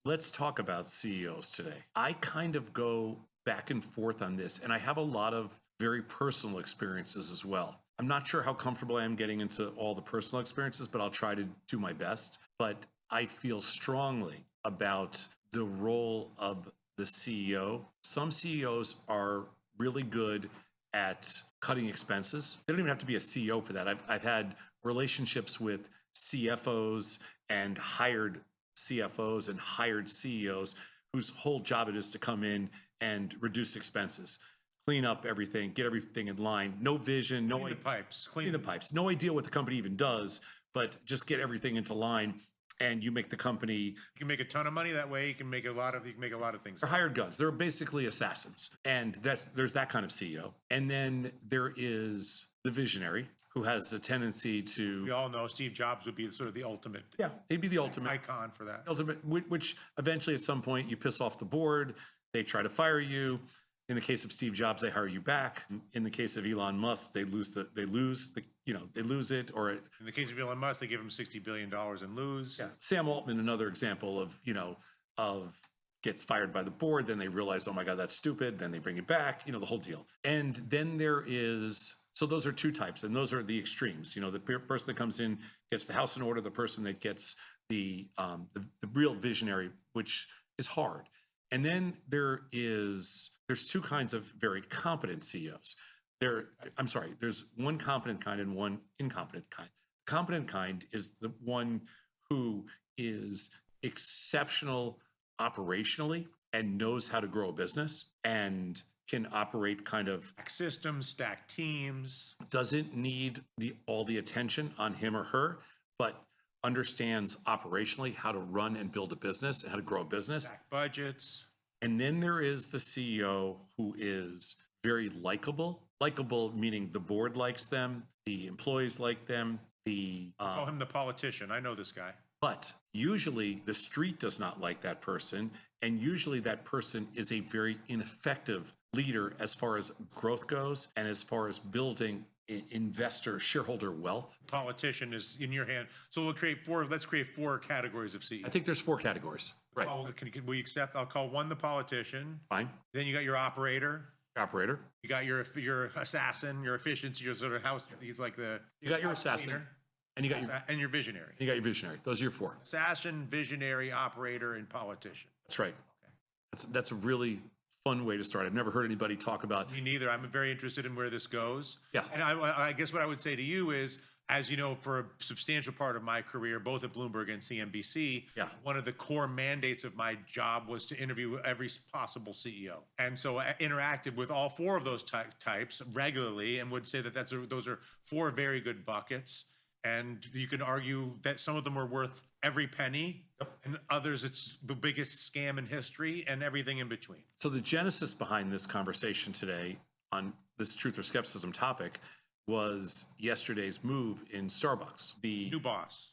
Let's talk about CEOs today. I kind of go back and forth on this, and I have a lot of very personal experiences as well. I'm not sure how comfortable I am getting into all the personal experiences, but I'll try to do my best. But I feel strongly about the role of the CEO. Some CEOs are really good at cutting expenses. They don't even have to be a CEO for that. I've had relationships with CFOs and hired CFOs and hired CEOs whose whole job it is to come in and reduce expenses, clean up everything, get everything in line, no vision, Clean the pipes. clean the pipes, no idea what the company even does, but just get everything into line, and you make the company. You can make a ton of money that way. You can make a lot of things. They're hired guns. They're basically assassins, and there's that kind of CEO. And then there is the visionary who has a tendency to. We all know Steve Jobs would be sort of the ultimate. Yeah, he'd be the ultimate icon for that. Ultimate, which eventually at some point you piss off the board. They try to fire you. In the case of Steve Jobs, they hire you back. In the case of Elon Musk, they lose it. Or in the case of Elon Musk, they give him $60 billion and lose. Yeah. Sam Altman, another example of gets fired by the board. Then they realize, oh my God, that's stupid. Then they bring it back. The whole deal. And then there is. So those are two types, and those are the extremes. The person that comes in, gets the house in order, the person that gets the real visionary, which is hard. And then there's two kinds of very competent CEOs. There's one competent kind and one incompetent kind. Competent kind is the one who is exceptional operationally and knows how to grow a business and can operate kind of stack systems, stack teams, doesn't need all the attention on him or her, but understands operationally how to run and build a business and how to grow a business. Stack budgets. And then there is the CEO who is very likable. Likable meaning the board likes them, the employees like them, call him the politician. I know this guy. But usually the street does not like that person, and usually that person is a very ineffective leader as far as growth goes and as far as building investor shareholder wealth. Politician is in your hand. So let's create four categories of CEOs. I think there's four categories. Right. Can we accept? I'll call one the politician. Fine. Then you got your operator. You got your assassin, your efficiency, your sort of house. He's like the. You got your assassin. Cleaner. And you got your visionary. You got your visionary. Those are your four. Assassin, visionary, operator, and politician. That's right. Okay. That's a really fun way to start. I've never heard anybody talk about. Me neither. I'm very interested in where this goes. Yeah. And I guess what I would say to you is, as you know, for a substantial part of my career, both at Bloomberg and CNBC, one of the core mandates of my job was to interview every possible CEO. And so I interacted with all four of those types regularly and would say that those are four very good buckets. And you can argue that some of them are worth every penny, and others it's the biggest scam in history, and everything in between. So the genesis behind this conversation today on this truth or skepticism topic was yesterday's move in Starbucks. The new boss.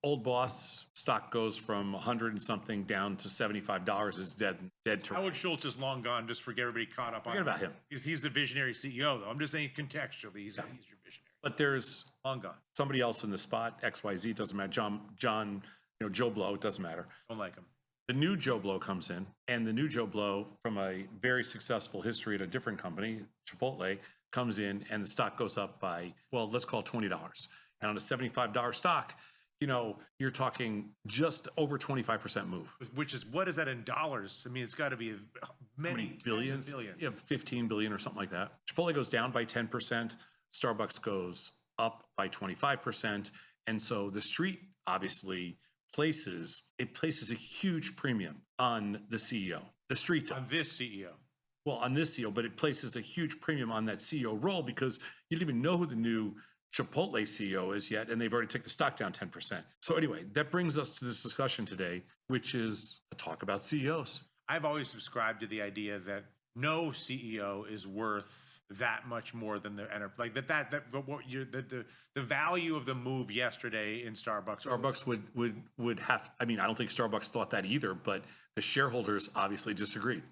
Old boss. Stock goes from 100 and something down to $75. Is dead to Howard Schultz is long gone. Just forget everybody caught up on. Forget about him. He's the visionary CEO, though. I'm just saying contextually, he's your visionary. But there's long gone. Somebody else in the spot. XYZ doesn't matter. John, Joe Blow. It doesn't matter. Don't like him. The new Joe Blow comes in, and the new Joe Blow, from a very successful history at a different company, Chipotle, comes in, and the stock goes up by, well, let's call it $20. And on a $75 stock, you're talking just over 25% move. What is that in dollars? I mean, it's got to be many billions. Yeah, 15 billion or something like that. Chipotle goes down by 10%. Starbucks goes up by 25%. And so the street obviously places a huge premium on the CEO. The street does. On this CEO. Well, on this CEO, but it places a huge premium on that CEO role because you don't even know who the new Chipotle CEO is yet, and they've already taken the stock down 10%. So anyway, that brings us to this discussion today, which is a talk about CEOs. I've always subscribed to the idea that no CEO is worth that much more than the enterprise. The value of the move yesterday in Starbucks. Starbucks would have. I mean, I don't think Starbucks thought that either, but the shareholders obviously disagreed.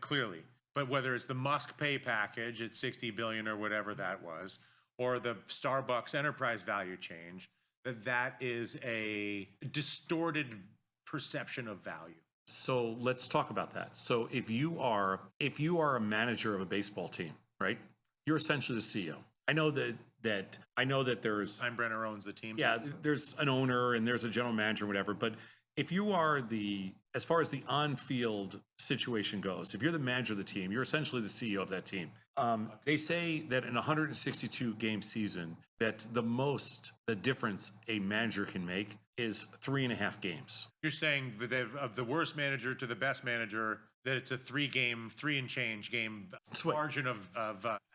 Clearly. But whether it's the Musk pay package at $60 billion or whatever that was, or the Starbucks enterprise value change, that is a distorted perception of value. So let's talk about that. So if you are a manager of a baseball team, right? You're essentially the CEO. I know that there's Steinbrenner owns the team. yeah, there's an owner and there's a general manager, whatever. But if you are as far as the on-field situation goes, if you're the manager of the team, you're essentially the CEO of that team. They say that in a 162 game season, that the difference a manager can make is 3.5 games. You're saying that of the worst manager to the best manager, that it's a 3 and change game margin of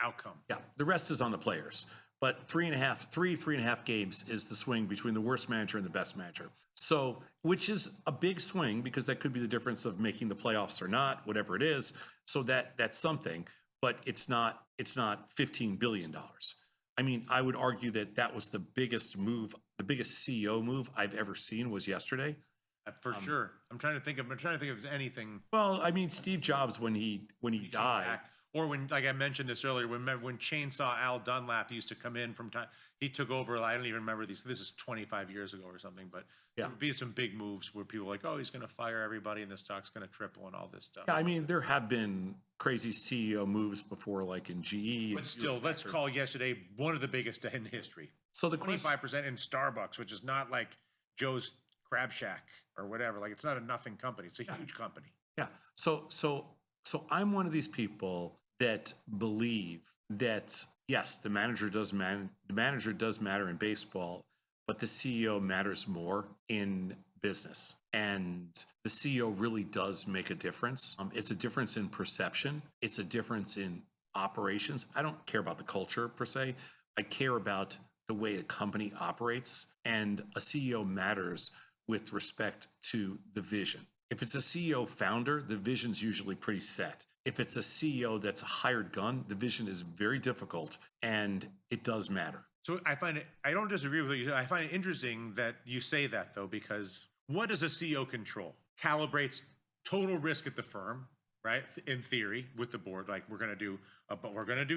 outcome. Yeah, the rest is on the players. But 3.5 games is the swing between the worst manager and the best manager. So, which is a big swing because that could be the difference of making the playoffs or not, whatever it is. So that's something, but it's not $15 billion. I mean, I would argue that was the biggest CEO move I've ever seen was yesterday. For sure. I'm trying to think if there's anything. Well, I mean, Steve Jobs when he died. Or when, like I mentioned this earlier, remember when Chainsaw Al Dunlap used to come in from time, he took over. I don't even remember these. This is 25 years ago or something, but there would be some big moves where people were like, oh, he's going to fire everybody and the stock's going to triple and all this stuff. Yeah, I mean, there have been crazy CEO moves before, like in GE. But still, let's call yesterday one of the biggest in history. So the 25% in Starbucks, which is not like Joe's Crab Shack or whatever. Like it's not a nothing company. It's a huge company. Yeah. So I'm one of these people that believe that yes, the manager does matter in baseball, but the CEO matters more in business. And the CEO really does make a difference. It's a difference in perception. It's a difference in operations. I don't care about the culture per se. I care about the way a company operates, and a CEO matters with respect to the vision. If it's a CEO founder, the vision's usually pretty set. If it's a CEO that's a hired gun, the vision is very difficult, and it does matter. So I don't disagree with you. I find it interesting that you say that though, because what does a CEO control? Calibrates total risk at the firm, right? In theory, with the board, like we're going to do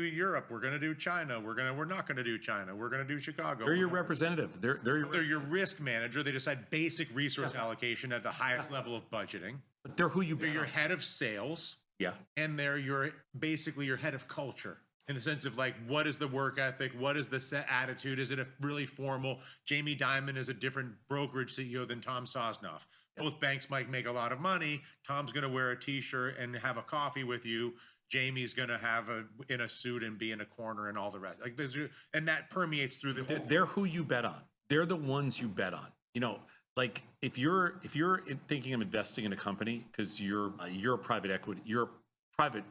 Europe, we're going to do China, we're not going to do China, we're going to do Chicago. They're your representative. They're your risk manager. They decide basic resource allocation at the highest level of budgeting. But they're your head of sales. Yeah. And they're basically your head of culture in the sense of like, what is the work ethic? What is the set attitude? Is it a really formal? Jamie Dimon is a different brokerage CEO than Tom Sosnoff. Both banks might make a lot of money. Tom's going to wear a t-shirt and have a coffee with you. Jamie's going to have in a suit and be in a corner and all the rest. Like and that permeates through the whole. They're who you bet on. They're the ones you bet on. You know, like if you're thinking of investing in a company because you're a private equity, you're a private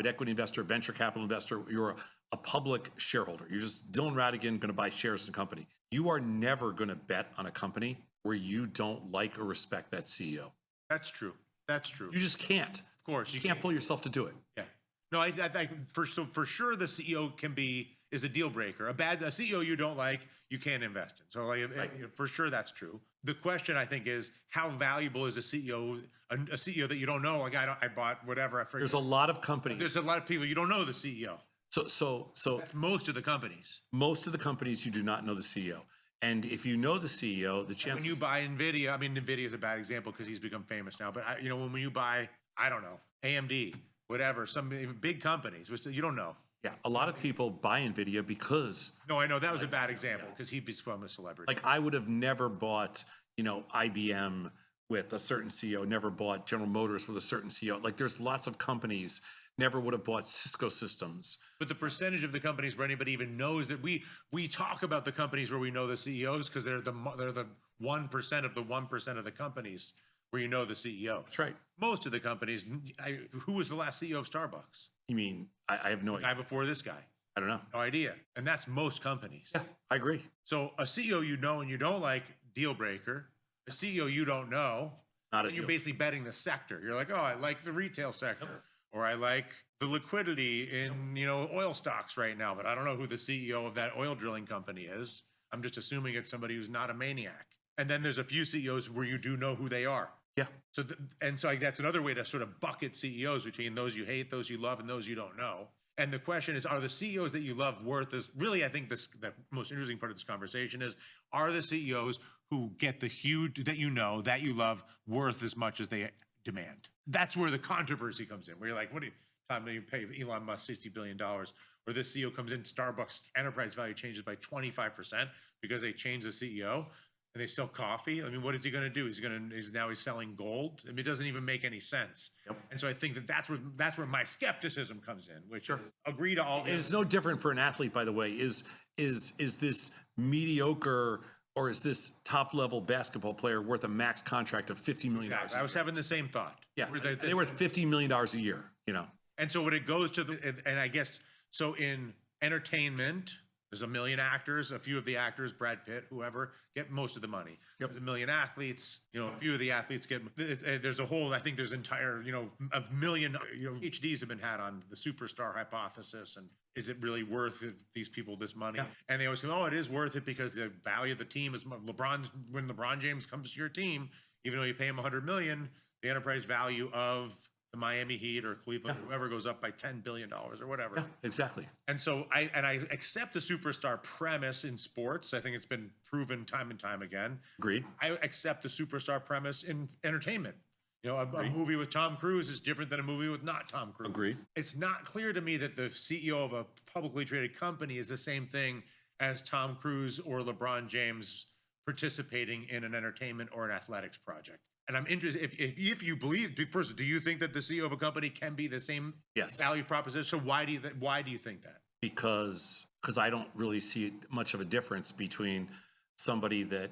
equity investor, venture capital investor, you're a public shareholder. You're just Dylan Radigan going to buy shares in a company. You are never going to bet on a company where you don't like or respect that CEO. That's true. You just can't. Of course, you can't pull yourself to do it. Yeah. No, I think for sure the CEO is a deal breaker. A CEO you don't like, you can't invest in. So for sure that's true. The question I think is how valuable is a CEO that you don't know? Like I bought whatever. I forget. There's a lot of companies. There's a lot of people you don't know the CEO. So that's most of the companies. Most of the companies you do not know the CEO. And if you know the CEO, the chances... When you buy NVIDIA, I mean, NVIDIA is a bad example because he's become famous now. But, when you buy, I don't know, AMD, whatever, some big companies, which you don't know. Yeah, a lot of people buy NVIDIA because... No, I know. That was a bad example because he became a celebrity. Like, I would have never bought, IBM with a certain CEO, never bought General Motors with a certain CEO. Like, there's lots of companies... Never would have bought Cisco Systems. But the percentage of the companies where anybody even knows that we talk about the companies where we know the CEOs because they're the 1% of the 1% of the companies where you know the CEO. That's right. Most of the companies. Who was the last CEO of Starbucks? You mean I have no idea. The guy before this guy. I don't know. No idea. And that's most companies. Yeah, I agree. So a CEO you know and you don't like, deal breaker. A CEO you don't know, not and you're basically betting the sector. You're like, oh, I like the retail sector. Yep. Or I like the liquidity in, oil stocks right now, but I don't know who the CEO of that oil drilling company is. I'm just assuming it's somebody who's not a maniac. And then there's a few CEOs where you do know who they are. Yeah. So that's another way to sort of bucket CEOs between those you hate, those you love, and those you don't know. And the question is, are the CEOs that you love worth is really, I think the most interesting part of this conversation is, are the CEOs who get the huge that that you love worth as much as they demand. That's where the controversy comes in. Where you're like, what do you time do you pay Elon Musk $60 billion? Or this CEO comes in, Starbucks enterprise value changes by 25% because they change the CEO and they sell coffee. I mean, what is he going to do? He's selling gold. I mean, it doesn't even make any sense. Yep. And so I think that's where my skepticism comes in, which is agree to all. And it's no different for an athlete, by the way. Is this mediocre or is this top level basketball player worth a max contract of $50 million? Exactly. I was having the same thought. Yeah, they're worth $50 million a year. And so when it goes to and I guess so in entertainment. There's a million actors, a few of the actors, Brad Pitt, whoever, get most of the money. Yep. There's a million athletes, a few of the athletes get, there's a whole, I think there's entire, a million, PhDs have been had on the superstar hypothesis. And is it really worth these people this money? Yeah. And they always say, oh, it is worth it because the value of the team is when LeBron James comes to your team, even though you pay him 100 million, the enterprise value of the Miami Heat or Cleveland, or whoever goes up by $10 billion or whatever. Yeah, exactly. And so I accept the superstar premise in sports. I think it's been proven time and time again. Agreed. I accept the superstar premise in entertainment. A movie with Tom Cruise is different than a movie with not Tom Cruise. Agreed. It's not clear to me that the CEO of a publicly traded company is the same thing as Tom Cruise or LeBron James participating in an entertainment or an athletics project. And I'm interested if you believe. First, do you think that the CEO of a company can be the same value proposition? So why do you think that? Because I don't really see much of a difference between somebody that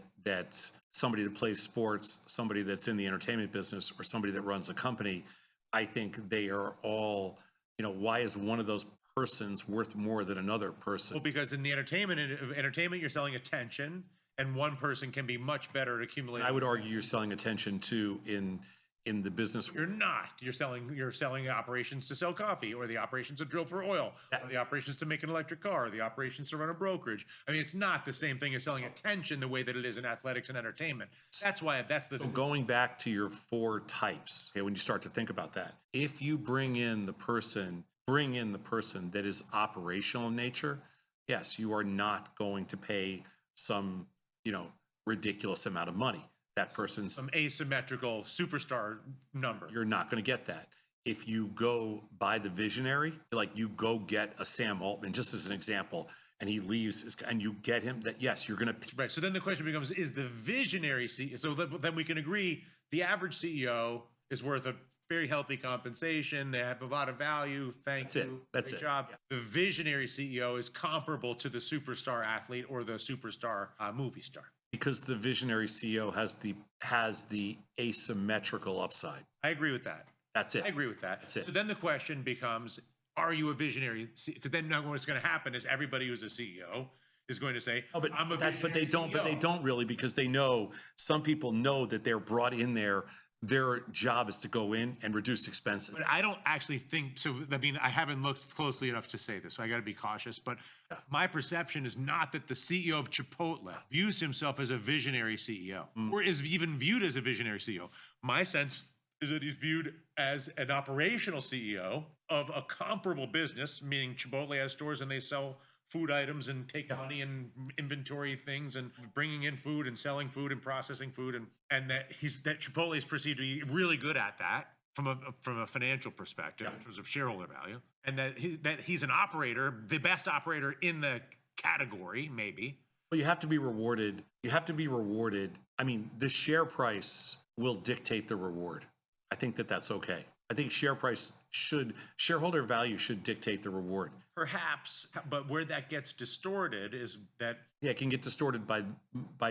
plays sports, somebody that's in the entertainment business, or somebody that runs a company. I think they are all. Why is one of those persons worth more than another person? Well, because in the entertainment, you're selling attention. And one person can be much better at accumulating. I would argue you're selling attention to in the business. You're not. You're selling operations to sell coffee, or the operations to drill for oil, or the operations to make an electric car, or the operations to run a brokerage. I mean, it's not the same thing as selling attention the way that it is in athletics and entertainment. That's why So going back to your 4 types, when you start to think about that, if you bring in the person that is operational in nature, yes, you are not going to pay some ridiculous amount of money. That person's some asymmetrical superstar number. You're not going to get that. If you go by the visionary, like you go get a Sam Altman, just as an example, and he leaves, and you get him, that yes, you're going to. Right. So then the question becomes, is the visionary CEO, so then we can agree the average CEO is worth a very healthy compensation. They have a lot of value. That's you. That's Great it. job. Yeah. The visionary CEO is comparable to the superstar athlete or the superstar movie star. Because the visionary CEO has the asymmetrical upside. I agree with that. That's it. I agree with that. That's it. So then the question becomes, are you a visionary? Because then what's going to happen is everybody who's a CEO is going to say, I'm a visionary CEO. But they don't really, because they know, some people know that they're brought in there. Their job is to go in and reduce expenses. But I don't actually think so. I mean, I haven't looked closely enough to say this, so I got to be cautious. But my perception is not that the CEO of Chipotle views himself as a visionary CEO or is even viewed as a visionary CEO. My sense is that he's viewed as an operational CEO of a comparable business, meaning Chipotle has stores and they sell food items and take money and inventory things and bringing in food and selling food and processing food, and that Chipotle is perceived to be really good at that from a financial perspective in terms of shareholder value, and that he's an operator, the best operator in the category, maybe. Well, you have to be rewarded. I mean, the share price will dictate the reward. I think that's okay. I think shareholder value should dictate the reward. Perhaps, but where that gets distorted is that. Yeah, it can get distorted by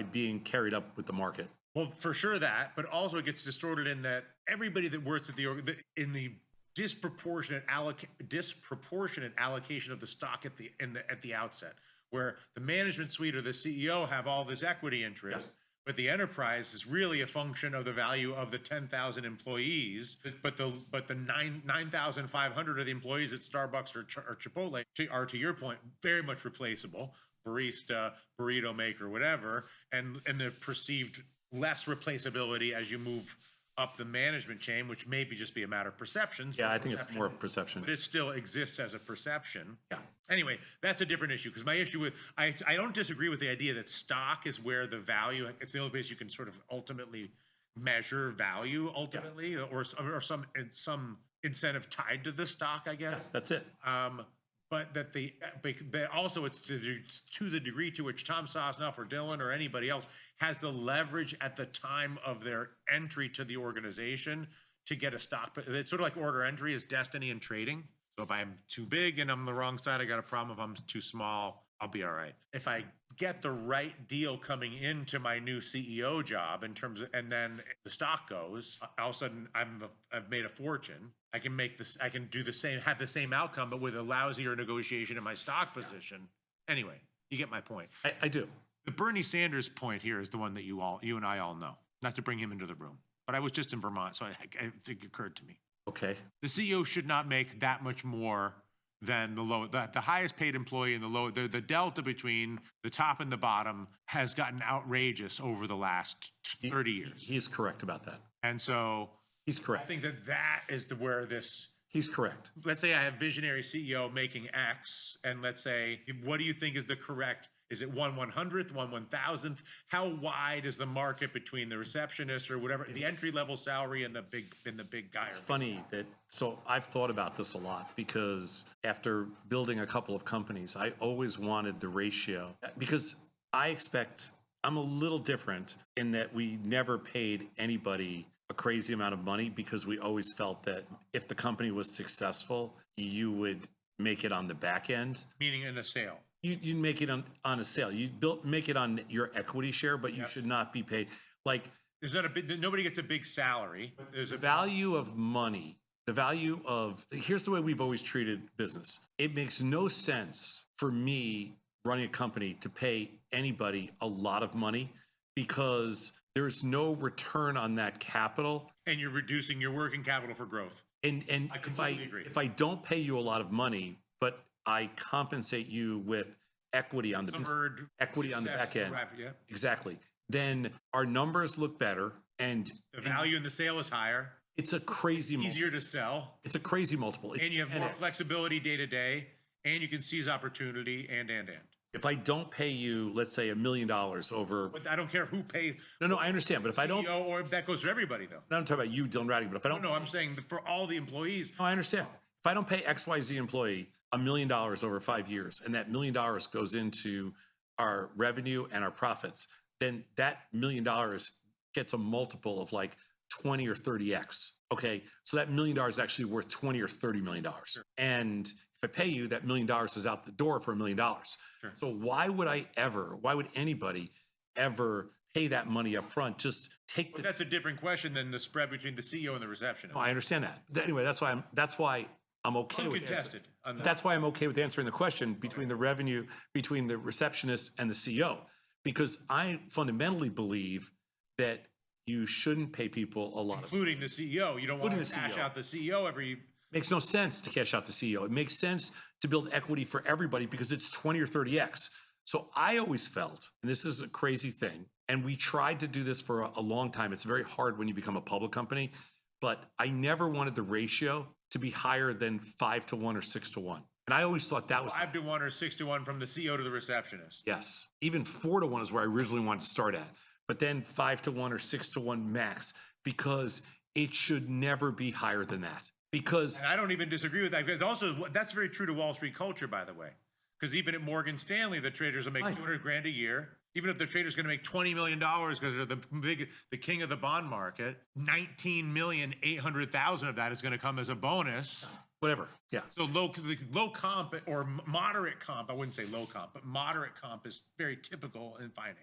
being carried up with the market. Well, for sure that, but also it gets distorted in that everybody that works at in the disproportionate allocation of the stock at the outset, where the management suite or the CEO have all this equity interest. Yes. But the enterprise is really a function of the value of the 10,000 employees. But the 9,500 of the employees at Starbucks or Chipotle are, to your point, very much replaceable. Barista, burrito maker, whatever, and the perceived less replaceability as you move up the management chain, which may just be a matter of perceptions. Yeah, but I think it's perception- more perception. But it still exists as a perception. Yeah. Anyway, that's a different issue because my issue with I don't disagree with the idea that stock is where the value. It's the only place you can sort of ultimately measure value ultimately, or some incentive tied to the stock, I guess. That's it. But but also it's to the degree to which Tom Sosnoff or Dylan or anybody else has the leverage at the time of their entry to the organization to get a stock. It's sort of like order entry is destiny in trading. So if I'm too big and I'm the wrong side, I got a problem. If I'm too small, I'll be all right. If I get the right deal coming into my new CEO job in terms of, and then the stock goes, all of a sudden I've made a fortune. I can make this, I can do the same, have the same outcome, but with a lousier negotiation in my stock position. Anyway, you get my point. I do. The Bernie Sanders point here is the one that you and I all know, not to bring him into the room, but I was just in Vermont, so it occurred to me. Okay. The CEO should not make that much more than the highest paid employee and the delta between the top and the bottom has gotten outrageous over the last 30 years. He's correct about that. And so He's correct. I think that is where this. He's correct. Let's say I have visionary CEO making X, and let's say, what do you think is the correct? Is it 1/100th, 1/1000th? How wide is the market between the receptionist or whatever, the entry level salary and the big guy? It's funny that, so I've thought about this a lot because after building a couple of companies, I always wanted the ratio because I'm a little different in that we never paid anybody a crazy amount of money because we always felt that if the company was successful, you would make it on the back end. Meaning in a sale. You make it on a sale. You make it on your equity share, but you should not be paid. Like, there's not nobody gets a big salary. There's a value of money. Here's the way we've always treated business. It makes no sense for me running a company to pay anybody a lot of money because there's no return on that capital. And you're reducing your working capital for growth. And I completely agree. If I don't pay you a lot of money, but I compensate you with equity on the back end. Yeah. Exactly. Then our numbers look better and the value in the sale is higher. It's a crazy easier to sell. It's a crazy multiple. And you have more flexibility day to day, and you can seize opportunity and. If I don't pay you, let's say $1 million over. But I don't care who pays. No, I understand. But if I don't. Or that goes for everybody, though. I'm not talking about you, Dylan Rattigan, but if I don't. No, I'm saying for all the employees. No, I understand. If I don't pay XYZ employee $1 million over 5 years, and that $1 million goes into our revenue and our profits, then that $1 million gets a multiple of like 20 or 30x. Okay, so that $1 million is actually worth 20 or 30 million dollars. Sure. And if I pay you, that $1 million is out the door for $1 million. Sure. So why would anybody ever pay that money up front? Just take. But that's a different question than the spread between the CEO and the receptionist. No, I understand that. Anyway, that's why I'm okay with uncontested. That's why I'm okay with answering the question between the revenue, between the receptionist and the CEO, because I fundamentally believe that you shouldn't pay people a lot, including the CEO. You don't want to cash out the CEO every. Makes no sense to cash out the CEO. It makes sense to build equity for everybody because it's 20 or 30x. So I always felt, and this is a crazy thing, and we tried to do this for a long time. It's very hard when you become a public company, but I never wanted the ratio to be higher than 5 to 1 or 6 to 1. And I always thought that was 5 to 1 or 6 to 1 from the CEO to the receptionist. Yes. Even 4 to 1 is where I originally wanted to start at. But then 5 to 1 or 6 to 1 max, because it should never be higher than that. And I don't even disagree with that, because also that's very true to Wall Street culture, by the way. Because even at Morgan Stanley, the traders will make $200,000 a year. Even if the trader's going to make $20 million because they're the king of the bond market, 19,800,000 of that is going to come as a bonus. Whatever. Yeah. So low comp or moderate comp, I wouldn't say low comp, but moderate comp is very typical in finance.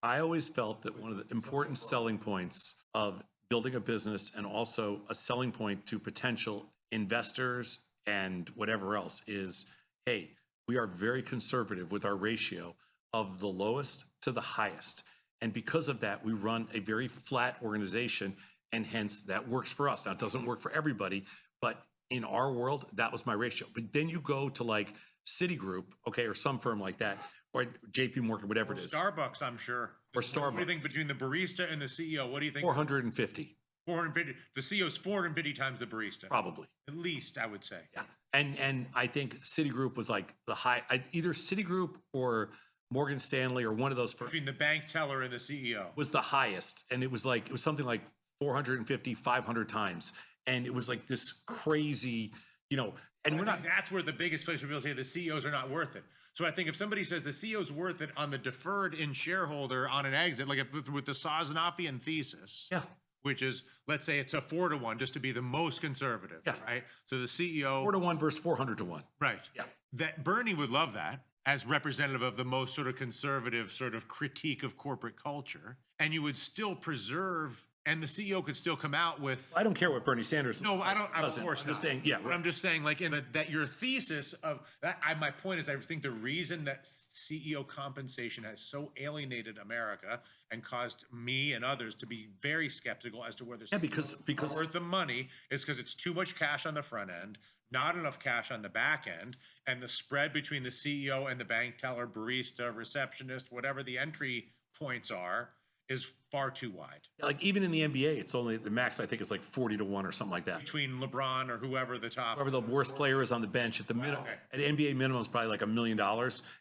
I always felt that one of the important selling points of building a business, and also a selling point to potential investors and whatever else, is, hey, we are very conservative with our ratio of the lowest to the highest. And because of that, we run a very flat organization, and hence that works for us. Now, it doesn't work for everybody, but in our world, that was my ratio. But then you go to like Citigroup, okay, or some firm like that, or JP Morgan, whatever it is. Starbucks, I'm sure. Or Starbucks. What do you think between the barista and the CEO? What do you think? 450. 450. The CEO's 450 times the barista. Probably. At least, I would say. Yeah. And I think Citigroup was like the high, either Citigroup or Morgan Stanley or one of those Between the bank teller and the CEO. was the highest. And it was something like 450, 500 times. And it was like this crazy, and we're not. That's where the biggest place where people say the CEOs are not worth it. So I think if somebody says the CEO's worth it on the deferred in shareholder on an exit, like with the Sosnofian thesis. Yeah. Which is, let's say it's a 4-to-1, just to be the most conservative, right? So the CEO 4-to-1 versus 400-to-1. right? Yeah. That Bernie would love that as representative of the most sort of conservative sort of critique of corporate culture, and you would still preserve. And the CEO could still come out with. I don't care what Bernie Sanders. No, I don't. Of doesn't. course I'm not. just saying, yeah. But I'm just saying, like, that your thesis of that. My point is, I think the reason that CEO compensation has so alienated America and caused me and others to be very skeptical as to whether because worth the money is because it's too much cash on the front end, not enough cash on the back end, and the spread between the CEO and the bank teller, barista, receptionist, whatever the entry points are, is far too wide. Like even in the NBA, it's only the max, I think, is like 40-to-1 or something like that. Between LeBron or whoever the top. Whoever the worst player is on the bench at the minimum, at NBA minimum is probably like $1 million,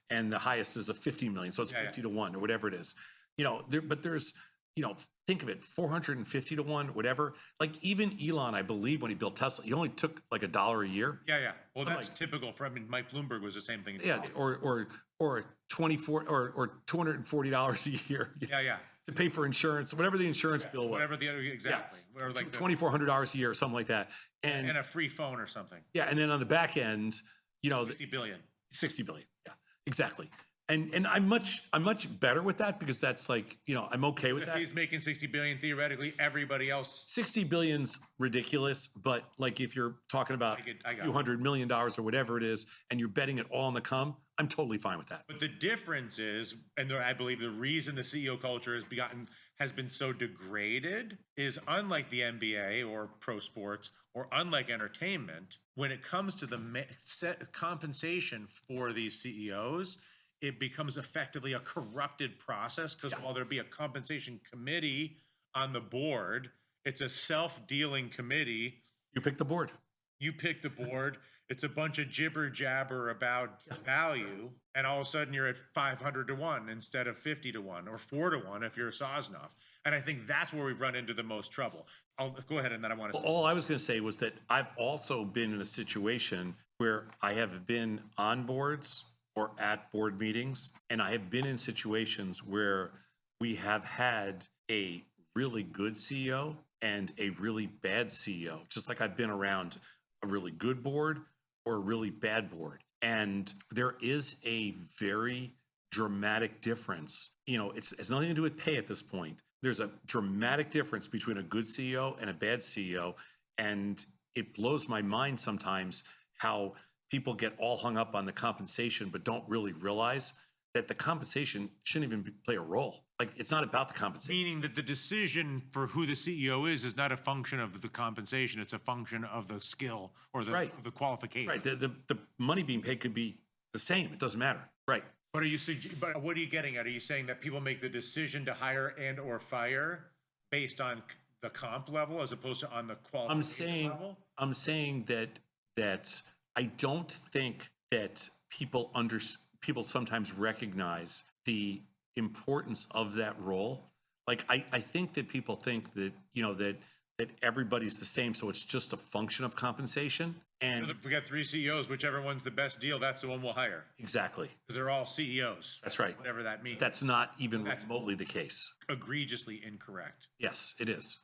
and the highest is a 50 million. So it's 50-to-1 or whatever it is. But there's, think of it, 450-to-1, whatever. Like even Elon, I believe when he built Tesla, he only took like $1 a year. Yeah. Well, that's typical for, Mike Bloomberg was the same thing. Yeah. Or 24 or $240 a year. Yeah. To pay for insurance, whatever the insurance bill was. Whatever exactly. Yeah. Or like $2,400 a year or something like that. And a free phone or something. Yeah. And then on the back end, 60 billion. 60 billion. Yeah, exactly. And I'm much better with that because that's like, I'm okay with that. If he's making 60 billion, theoretically, everybody else. 60 billion's ridiculous, but like if you're talking about a few $100 million or whatever it is, and you're betting it all on the come, I'm totally fine with that. But the difference is, and I believe the reason the CEO culture has been so degraded is unlike the NBA or pro sports or unlike entertainment, when it comes to the set compensation for these CEOs, it becomes effectively a corrupted process because while there be a compensation committee on the board, it's a self-dealing committee. You pick the board. It's a bunch of jibber jabber about value, and all of a sudden you're at 500-to-1 instead of 50-to-1 or 4-to-1 if you're Sosnoff. And I think that's where we've run into the most trouble. I'll go ahead, and then I want to. All I was going to say was that I've also been in a situation where I have been on boards or at board meetings, and I have been in situations where we have had a really good CEO and a really bad CEO, just like I've been around a really good board or a really bad board. And there is a very dramatic difference. It's nothing to do with pay at this point. There's a dramatic difference between a good CEO and a bad CEO. And it blows my mind sometimes how people get all hung up on the compensation, but don't really realize that the compensation shouldn't even play a role. Like, it's not about the compensation. Meaning that the decision for who the CEO is not a function of the compensation. It's a function of the skill or the qualification. Right. The money being paid could be the same. It doesn't matter. Right. But but what are you getting at? Are you saying that people make the decision to hire and or fire based on the comp level as opposed to on the qualification level? I'm saying that I don't think that people sometimes recognize the importance of that role. Like I think that people think that that everybody's the same, so it's just a function of compensation. And if we got 3 CEOs, whichever one's the best deal, that's the one we'll hire. Exactly. Because they're all CEOs. That's right. Whatever that means. That's not even remotely the case. Egregiously incorrect. Yes, it is.